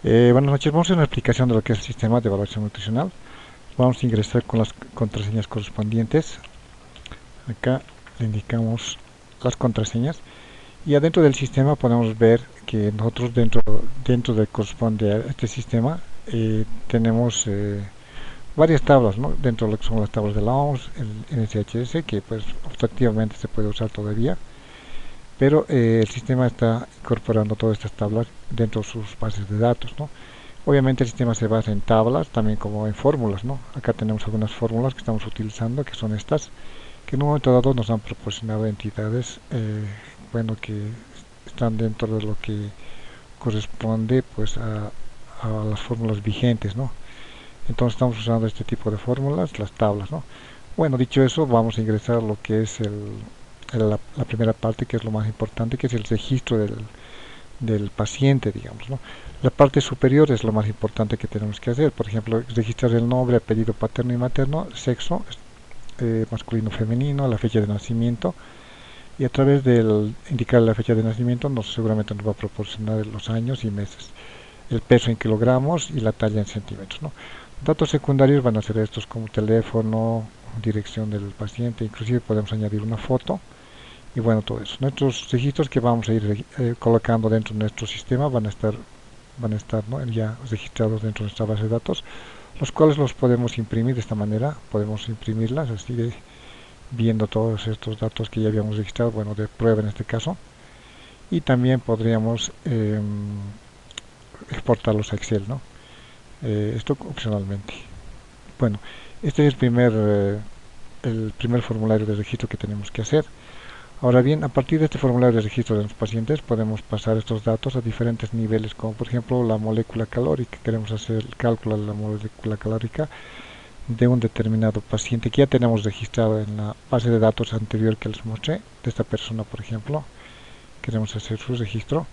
Buenas noches, vamos a hacer una explicación de lo que es el sistema de evaluación nutricional. Vamos a ingresar con las contraseñas correspondientes. Acá le indicamos las contraseñas y adentro del sistema podemos ver que nosotros dentro de corresponde a este sistema tenemos varias tablas, ¿no? Dentro de lo que son las tablas de la OMS, el NSHS, que pues efectivamente se puede usar todavía, pero el sistema está incorporando todas estas tablas dentro de sus bases de datos, ¿no? Obviamente el sistema se basa en tablas, también como en fórmulas, ¿no? Acá tenemos algunas fórmulas que estamos utilizando, que son estas, que en un momento dado nos han proporcionado entidades, bueno, que están dentro de lo que corresponde, pues, a las fórmulas vigentes, ¿no? Entonces estamos usando este tipo de fórmulas, las tablas, ¿no? Bueno, dicho eso, vamos a ingresar lo que es la primera parte, que es lo más importante, que es el registro del paciente, digamos, ¿no? La parte superior es lo más importante que tenemos que hacer. Por ejemplo, registrar el nombre, apellido paterno y materno, sexo, masculino, femenino, la fecha de nacimiento. Y a través del indicar la fecha de nacimiento, seguramente nos va a proporcionar los años y meses, el peso en kilogramos y la talla en centímetros, ¿no? Datos secundarios van a ser estos como teléfono, dirección del paciente, inclusive podemos añadir una foto y bueno, todo eso. Nuestros registros que vamos a ir colocando dentro de nuestro sistema van a estar, ¿no? Ya registrados dentro de nuestra base de datos, los cuales los podemos imprimir de esta manera. Podemos imprimirlas así viendo todos estos datos que ya habíamos registrado, bueno, de prueba en este caso, y también podríamos exportarlos a Excel, ¿no? Esto opcionalmente. Bueno, este es el primer formulario de registro que tenemos que hacer. Ahora bien, a partir de este formulario de registro de los pacientes podemos pasar estos datos a diferentes niveles, como por ejemplo la molécula calórica. Queremos hacer el cálculo de la molécula calórica de un determinado paciente que ya tenemos registrado en la base de datos anterior que les mostré, de esta persona por ejemplo. Queremos hacer su registro,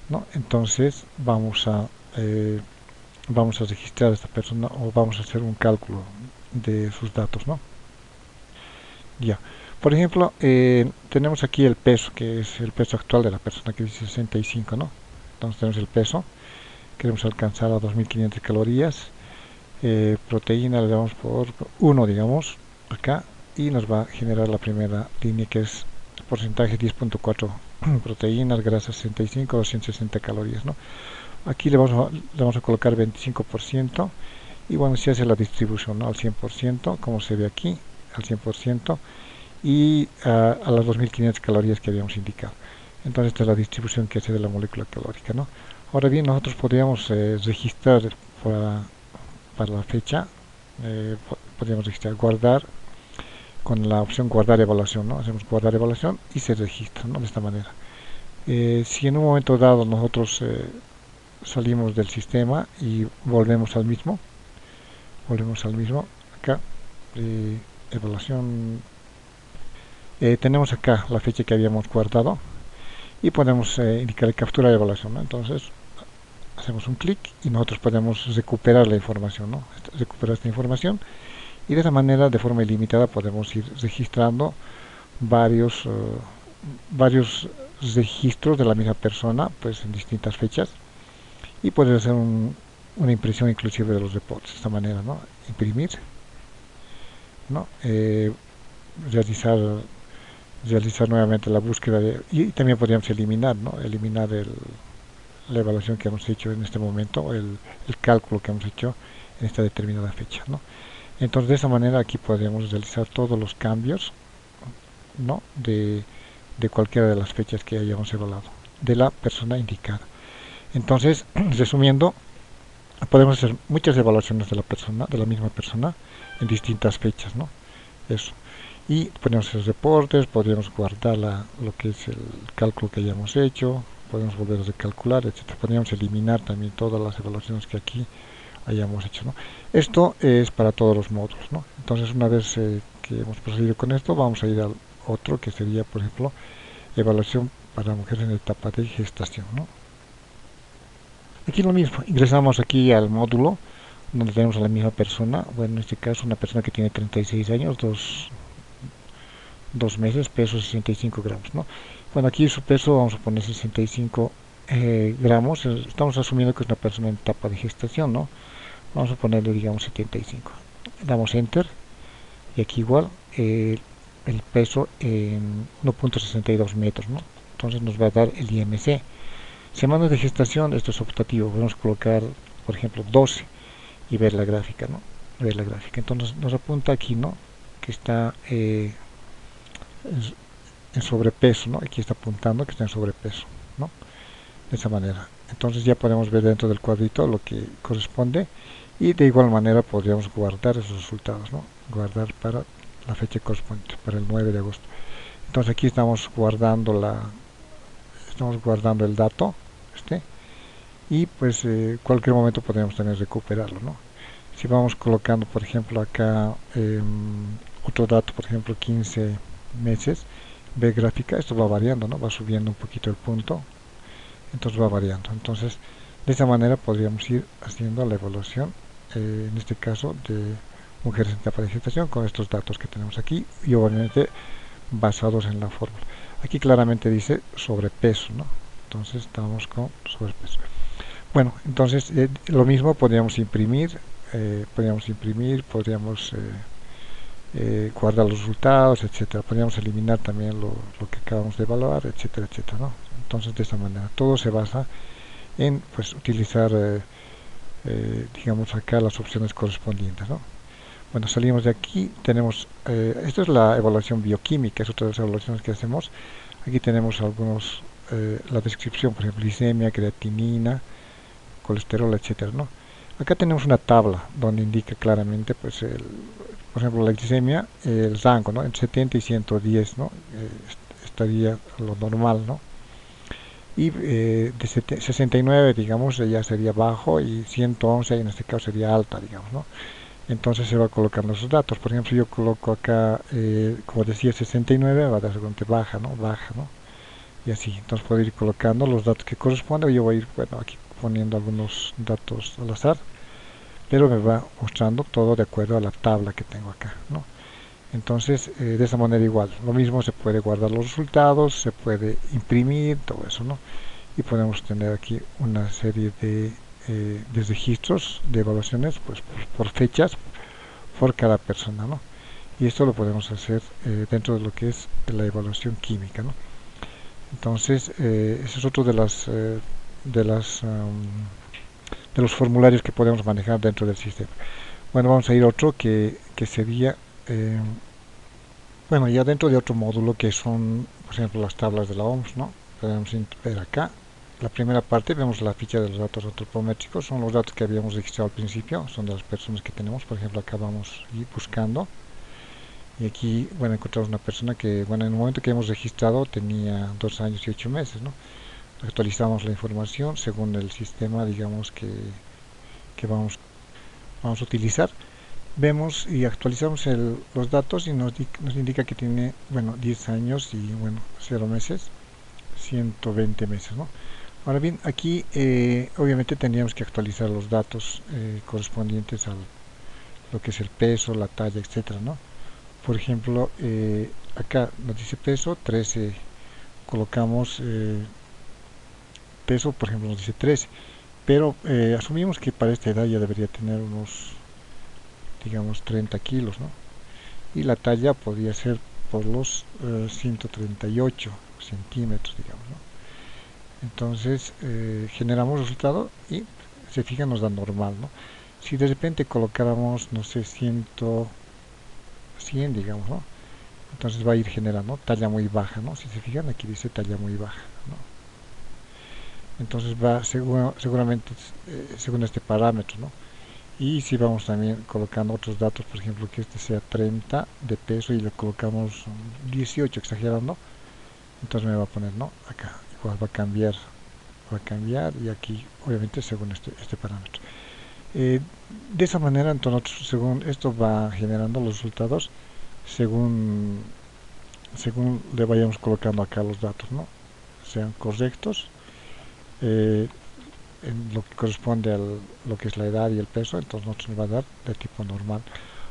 ¿no? Entonces vamos a registrar a esta persona o vamos a hacer un cálculo de sus datos, ¿no? Ya. Por ejemplo, tenemos aquí el peso, que es el peso actual de la persona, que dice 65, ¿no? Entonces tenemos el peso, queremos alcanzar a 2500 calorías, proteína le damos por 1, digamos, acá, y nos va a generar la primera línea, que es porcentaje 10.4 proteínas, grasa 65, 260 calorías, ¿no? Aquí le vamos a colocar 25% y bueno, se hace la distribución, ¿no? Al 100%, como se ve aquí, al 100%, y a las 2500 calorías que habíamos indicado. Entonces esta es la distribución que hace de la molécula calórica, ¿no? Ahora bien, nosotros podríamos registrar para la fecha, podríamos registrar, guardar, con la opción guardar evaluación, ¿no? Hacemos guardar evaluación y se registra, ¿no? De esta manera. Si en un momento dado nosotros salimos del sistema y volvemos al mismo, acá, evaluación, tenemos acá la fecha que habíamos guardado y podemos indicar captura de evaluación, ¿no? Entonces hacemos un clic y nosotros podemos recuperar la información, ¿no? Recuperar esta información y de esa manera, de forma ilimitada, podemos ir registrando varios registros de la misma persona, pues en distintas fechas, y poder hacer una impresión inclusive de los reportes de esta manera, ¿no? Imprimir, ¿no? Realizar, realizar nuevamente la búsqueda y también podríamos eliminar, ¿no? Eliminar la evaluación que hemos hecho en este momento, el cálculo que hemos hecho en esta determinada fecha, ¿no? Entonces de esa manera aquí podemos realizar todos los cambios, ¿no? de cualquiera de las fechas que hayamos evaluado de la persona indicada. Entonces, resumiendo, podemos hacer muchas evaluaciones de la misma persona en distintas fechas, ¿no? Eso. Y podemos hacer reportes, podríamos guardar lo que es el cálculo que hayamos hecho, podemos volver a recalcular, etcétera. Podríamos eliminar también todas las evaluaciones que aquí hayamos hecho, ¿no? Esto es para todos los módulos, ¿no? Entonces, una vez que hemos procedido con esto, vamos a ir al otro, que sería, por ejemplo, evaluación para mujeres en etapa de gestación, ¿no? Aquí lo mismo, ingresamos aquí al módulo donde tenemos a la misma persona, bueno, en este caso una persona que tiene 36 años, 2 meses, peso 65 gramos, ¿no? Bueno, aquí su peso vamos a poner 65 gramos, estamos asumiendo que es una persona en etapa de gestación, ¿no? Vamos a ponerle, digamos, 75. Damos Enter y aquí igual el peso en 1.62 metros, ¿no? Entonces nos va a dar el IMC. Semanas de gestación, esto es optativo, podemos colocar, por ejemplo, 12 y ver la gráfica, ¿no? Ver la gráfica. Entonces nos apunta aquí, ¿no? Que está en sobrepeso, ¿no? Aquí está apuntando que está en sobrepeso, ¿no? De esa manera. Entonces ya podemos ver dentro del cuadrito lo que corresponde y de igual manera podríamos guardar esos resultados, ¿no? Guardar para la fecha correspondiente, para el 9 de agosto. Entonces aquí estamos guardando el dato, y pues cualquier momento podríamos también recuperarlo, ¿no? Si vamos colocando, por ejemplo, acá otro dato, por ejemplo, 15 meses, ve gráfica, esto va variando, ¿no? Va subiendo un poquito el punto, entonces va variando. Entonces, de esa manera podríamos ir haciendo la evaluación, en este caso, de mujeres en etapa de gestación con estos datos que tenemos aquí y obviamente basados en la fórmula. Aquí claramente dice sobrepeso, ¿no? Entonces estamos con sobrepeso. Bueno, entonces lo mismo podríamos guardar los resultados, etcétera. Podríamos eliminar también lo que acabamos de evaluar, etcétera, etcétera, ¿no? Entonces de esta manera todo se basa en pues utilizar digamos acá las opciones correspondientes, ¿no? Bueno, salimos de aquí, tenemos esto es la evaluación bioquímica, es otra de las evaluaciones que hacemos. Aquí tenemos la descripción, por ejemplo, glicemia, creatinina, colesterol, etcétera, ¿no? Acá tenemos una tabla donde indica claramente, pues, por ejemplo, la glicemia, el rango, ¿no? Entre 70 y 110, ¿no? Estaría lo normal, ¿no? Y de 69, digamos, ya sería bajo y 111 en este caso sería alta, digamos, ¿no? Entonces se va colocando esos datos. Por ejemplo, yo coloco acá, como decía, 69, va a dar seguramente baja, ¿no? Baja, ¿no? Y así. Entonces puedo ir colocando los datos que corresponden. Yo voy a ir, bueno, aquí poniendo algunos datos al azar, pero me va mostrando todo de acuerdo a la tabla que tengo acá, ¿no? Entonces, de esa manera igual, lo mismo se puede guardar los resultados, se puede imprimir, todo eso, ¿no? Y podemos tener aquí una serie de registros, de evaluaciones, pues por fechas, por cada persona, ¿no? Y esto lo podemos hacer dentro de lo que es la evaluación química, ¿no? Entonces, ese es otro de las de los formularios que podemos manejar dentro del sistema. Bueno, vamos a ir a otro que sería, eh, bueno, ya dentro de otro módulo que son, por ejemplo, las tablas de la OMS, ¿no? Podemos ver acá. La primera parte vemos la ficha de los datos antropométricos, son los datos que habíamos registrado al principio, son de las personas que tenemos, por ejemplo, acá vamos a ir buscando. Y aquí, bueno, encontramos una persona que, bueno, en el momento que hemos registrado tenía 2 años y 8 meses, ¿no? Actualizamos la información según el sistema, digamos, que vamos a utilizar. Vemos y actualizamos los datos y nos indica que tiene, bueno, 10 años y, bueno, 0 meses, 120 meses, ¿no? Ahora bien, aquí obviamente tendríamos que actualizar los datos correspondientes a lo que es el peso, la talla, etcétera, ¿no? Por ejemplo, acá nos dice peso 13, colocamos peso, por ejemplo, nos dice 13, pero asumimos que para esta edad ya debería tener unos, digamos, 30 kilos, ¿no? Y la talla podría ser por los 138 centímetros, digamos, ¿no? Entonces generamos resultado y se fija nos da normal, ¿no? Si de repente colocáramos, no sé, 100, digamos, ¿no? Entonces va a ir generando talla muy baja, ¿no? Si se fijan, aquí dice talla muy baja, ¿no? Entonces va seguramente según este parámetro, ¿no? Y si vamos también colocando otros datos, por ejemplo que este sea 30 de peso y le colocamos 18 exagerando, entonces me va a poner, ¿no? Acá igual va a cambiar y aquí obviamente según este parámetro. De esa manera entonces según esto va generando los resultados según le vayamos colocando acá los datos, ¿no? Sean correctos en lo que corresponde a lo que es la edad y el peso, entonces nosotros nos va a dar de tipo normal.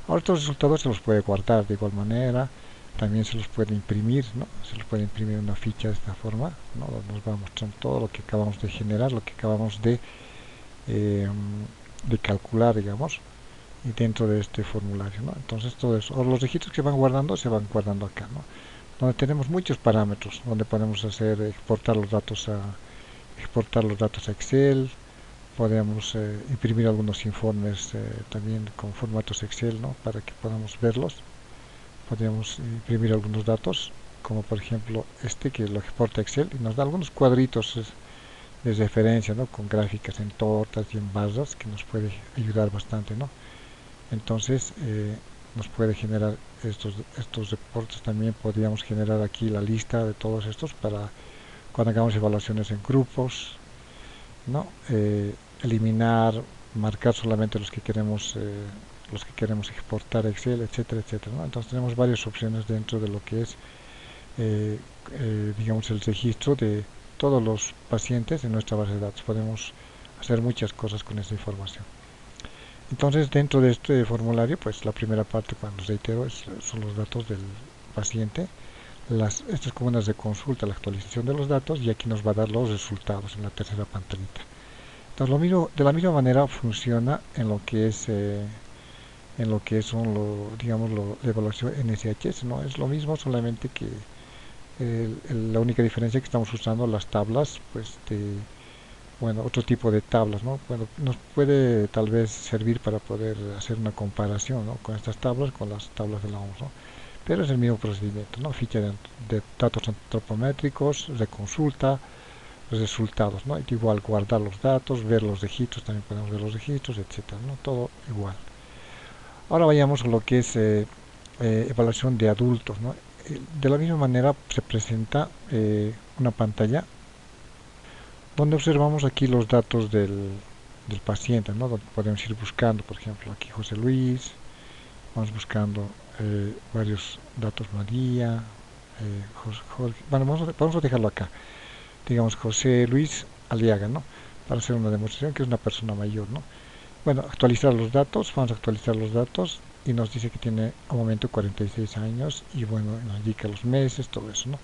Ahora estos resultados se los puede guardar de igual manera, también se los puede imprimir, ¿no? Se los puede imprimir una ficha de esta forma, ¿no? Nos va mostrando todo lo que acabamos de generar, lo que acabamos eh, de calcular, digamos, y dentro de este formulario, ¿no? Entonces todo eso, o los registros que van guardando se van guardando acá, ¿no? Donde tenemos muchos parámetros, donde podemos hacer exportar los datos a Excel, podemos imprimir algunos informes también con formatos Excel, ¿no? Para que podamos verlos. Podríamos imprimir algunos datos, como por ejemplo este que lo exporta Excel y nos da algunos cuadritos de referencia, ¿no? Con gráficas en tortas y en barras que nos puede ayudar bastante, ¿no? Entonces nos puede generar estos reportes. También podríamos generar aquí la lista de todos estos para cuando hagamos evaluaciones en grupos, ¿no? Eliminar, marcar solamente los que queremos exportar a Excel, etcétera, etcétera, ¿no? Entonces tenemos varias opciones dentro de lo que es, eh, digamos, el registro de todos los pacientes en nuestra base de datos. Podemos hacer muchas cosas con esta información. Entonces, dentro de este formulario, pues la primera parte, cuando reitero, son los datos del paciente. Estas columnas de consulta, la actualización de los datos, y aquí nos va a dar los resultados en la tercera pantallita. Entonces, de la misma manera funciona en lo que son digamos, la evaluación NSHS, ¿no? Es lo mismo, solamente que la única diferencia es que estamos usando las tablas, pues, bueno, otro tipo de tablas, ¿no? Bueno, nos puede tal vez servir para poder hacer una comparación, ¿no? Con estas tablas, con las tablas de la OMS, ¿no? Pero es el mismo procedimiento, ¿no? Ficha de datos antropométricos, reconsulta, resultados, ¿no? Igual guardar los datos, ver los registros, también podemos ver los registros, etcétera, ¿no? Todo igual. Ahora vayamos a lo que es evaluación de adultos, ¿no? De la misma manera se presenta una pantalla donde observamos aquí los datos del paciente, ¿no? Donde podemos ir buscando, por ejemplo, aquí José Luis, vamos buscando varios datos, María, Jorge, bueno, vamos a dejarlo acá, digamos José Luis Aliaga, ¿no? Para hacer una demostración que es una persona mayor, ¿no? Bueno, actualizar los datos, vamos a actualizar los datos y nos dice que tiene al momento 46 años y bueno, nos indica los meses, todo eso, ¿no?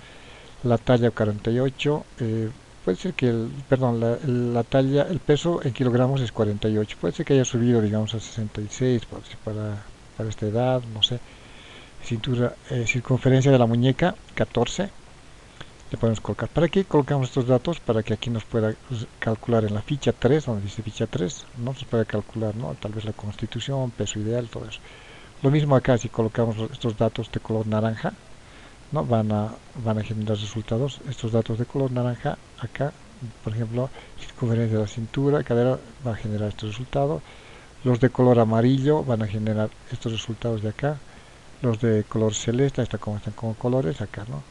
La talla 48, puede ser que perdón, la talla, el peso en kilogramos es 48, puede ser que haya subido, digamos, a 66 para esta edad, no sé. Cintura, circunferencia de la muñeca 14, le podemos colocar. ¿Para qué colocamos estos datos? Para que aquí nos pueda calcular en la ficha 3, donde dice ficha 3, ¿no? Se puede calcular, ¿no? Tal vez la constitución, peso ideal, todo eso. Lo mismo acá, si colocamos estos datos de color naranja, ¿no? Van a generar resultados. Estos datos de color naranja, acá, por ejemplo, circunferencia de la cintura, cadera, va a generar estos resultados. Los de color amarillo van a generar estos resultados de acá. Los de color celeste, están como colores acá, ¿no?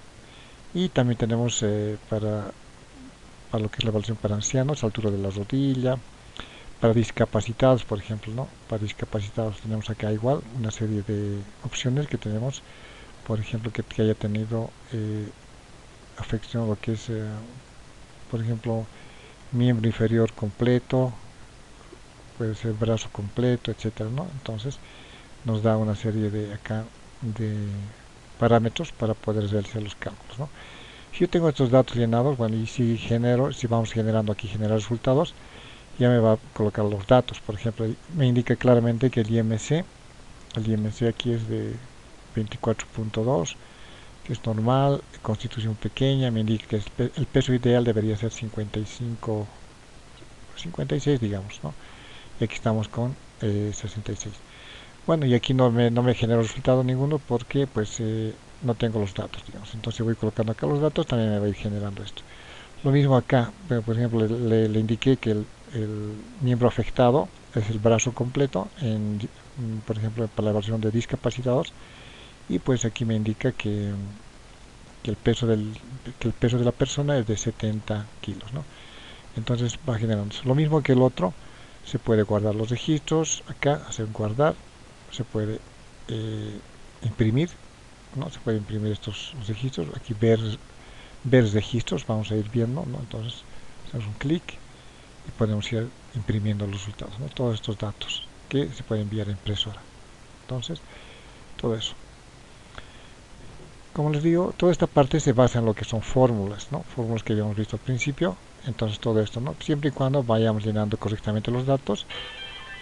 Y también tenemos para lo que es la evaluación para ancianos, altura de la rodilla, para discapacitados, por ejemplo, ¿no? Para discapacitados tenemos acá igual una serie de opciones que tenemos, por ejemplo, que haya tenido afección, lo que es, por ejemplo, miembro inferior completo, puede ser brazo completo, etcétera, ¿no? Entonces nos da una serie de acá de parámetros para poder realizar los cálculos, ¿no? Si yo tengo estos datos llenados, bueno, y si vamos generando aquí, generar resultados, ya me va a colocar los datos. Por ejemplo, me indica claramente que el IMC aquí es de 24.2, que es normal, constitución pequeña, me indica que el peso ideal debería ser 55, 56, digamos, ¿no? Y aquí estamos con 66. Bueno, y aquí no me genera resultado ninguno porque pues no tengo los datos, digamos. Entonces voy colocando acá los datos, también me va a ir generando esto. Lo mismo acá, por ejemplo, le indiqué que el miembro afectado es el brazo completo, por ejemplo, para la evaluación de discapacitados, y pues aquí me indica que el peso de la persona es de 70 kilos, ¿no? Entonces va generando lo mismo que el otro. Se puede guardar los registros, acá hacer guardar, se puede imprimir, ¿no? Se puede imprimir estos registros, aquí ver registros, vamos a ir viendo, ¿no? Entonces hacemos un clic y podemos ir imprimiendo los resultados, ¿no? Todos estos datos que se pueden enviar a impresora. Entonces, todo eso. Como les digo, toda esta parte se basa en lo que son fórmulas, ¿no? Fórmulas que habíamos visto al principio. Entonces todo esto, ¿no? Siempre y cuando vayamos llenando correctamente los datos,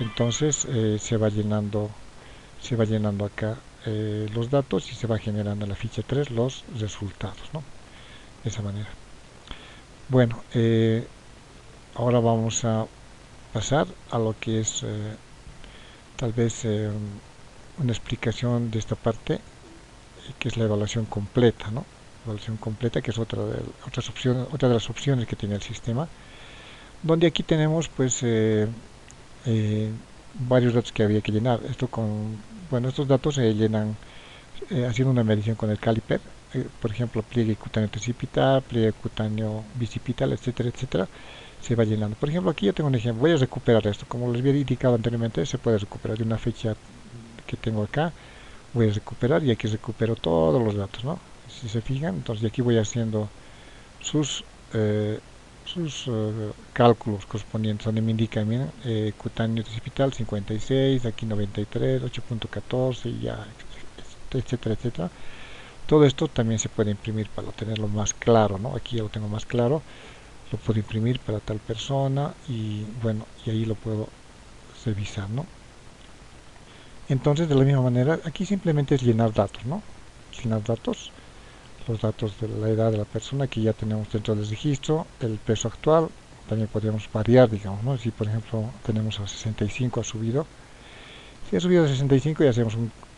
entonces se va llenando acá los datos y se va generando en la ficha 3 los resultados, ¿no? De esa manera. Bueno, ahora vamos a pasar a lo que es tal vez una explicación de esta parte, que es la evaluación completa, ¿no? Evaluación completa, que es otra de las opciones que tiene el sistema, donde aquí tenemos pues eh, varios datos que había que llenar. Bueno, estos datos se llenan haciendo una medición con el caliper, por ejemplo, pliegue cutáneo tricipital, pliegue cutáneo bicipital, etcétera, etcétera, se va llenando. Por ejemplo, aquí yo tengo un ejemplo, voy a recuperar esto, como les había indicado anteriormente, se puede recuperar de una fecha que tengo acá, voy a recuperar y aquí recupero todos los datos, ¿no? Si se fijan, entonces aquí voy haciendo sus eh, cálculos correspondientes, donde me indica, miren, cutáneo tricipital 56, aquí 93, 8.14 y ya, etcétera, etcétera. Todo esto también se puede imprimir para tenerlo más claro, ¿no? Aquí ya lo tengo más claro, lo puedo imprimir para tal persona y bueno, y ahí lo puedo revisar, ¿no? Entonces, de la misma manera, aquí simplemente es llenar datos, ¿no? Llenar datos, los datos de la edad de la persona que ya tenemos dentro del registro, el peso actual, también podríamos variar, digamos, ¿no? Si por ejemplo tenemos a 65 ha subido, si ha subido a 65 ya hacemos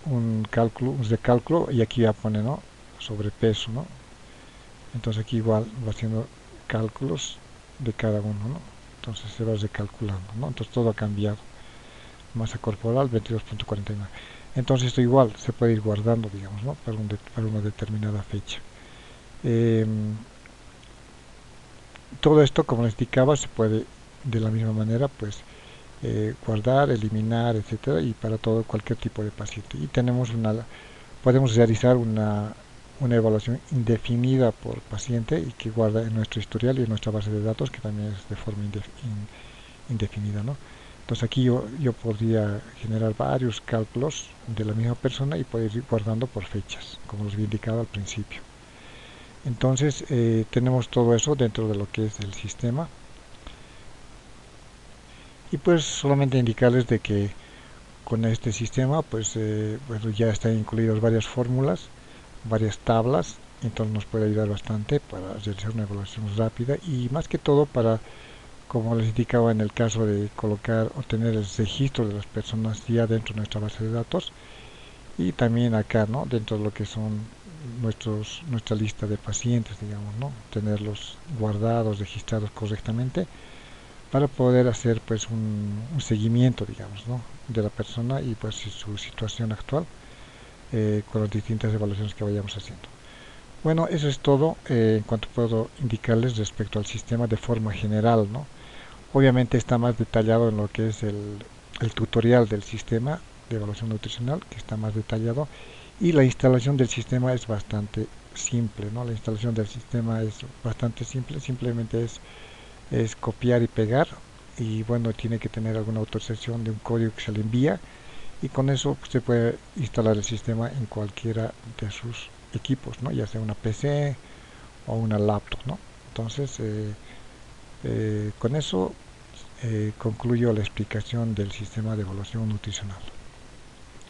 un cálculo, un recálculo y aquí ya pone, ¿no? Sobrepeso, ¿no? Entonces aquí igual va haciendo cálculos de cada uno, ¿no? Entonces se va recalculando, ¿no? Entonces todo ha cambiado. Masa corporal 22.49. Entonces esto igual se puede ir guardando, digamos, ¿no? Para una determinada fecha. Eh, Todo esto, como les indicaba, se puede de la misma manera, pues, guardar, eliminar, etcétera, y para todo cualquier tipo de paciente. Y podemos realizar una evaluación indefinida por paciente y que guarda en nuestro historial y en nuestra base de datos, que también es de forma indefinida, ¿no? Entonces aquí yo podría generar varios cálculos de la misma persona y poder ir guardando por fechas, como les había indicado al principio. Entonces tenemos todo eso dentro de lo que es el sistema. Y pues solamente indicarles de que con este sistema pues bueno, ya están incluidas varias fórmulas, varias tablas, entonces nos puede ayudar bastante para realizar una evaluación rápida y más que todo para, como les indicaba en el caso de colocar o tener el registro de las personas ya dentro de nuestra base de datos y también acá, ¿no? Dentro de lo que son nuestra lista de pacientes, digamos, ¿no? Tenerlos guardados, registrados correctamente para poder hacer pues un seguimiento, digamos, ¿no? De la persona y pues su situación actual con las distintas evaluaciones que vayamos haciendo. Bueno, eso es todo en cuanto puedo indicarles respecto al sistema de forma general, ¿no? Obviamente está más detallado en lo que es el tutorial del sistema de evaluación nutricional, que está más detallado, y la instalación del sistema es bastante simple, ¿no? La instalación del sistema es bastante simple, simplemente es copiar y pegar, y bueno, tiene que tener alguna autorización de un código que se le envía, y con eso pues, se puede instalar el sistema en cualquiera de sus equipos, ¿no? Ya sea una PC o una laptop, ¿no? Entonces, con eso concluyo la explicación del sistema de evaluación nutricional.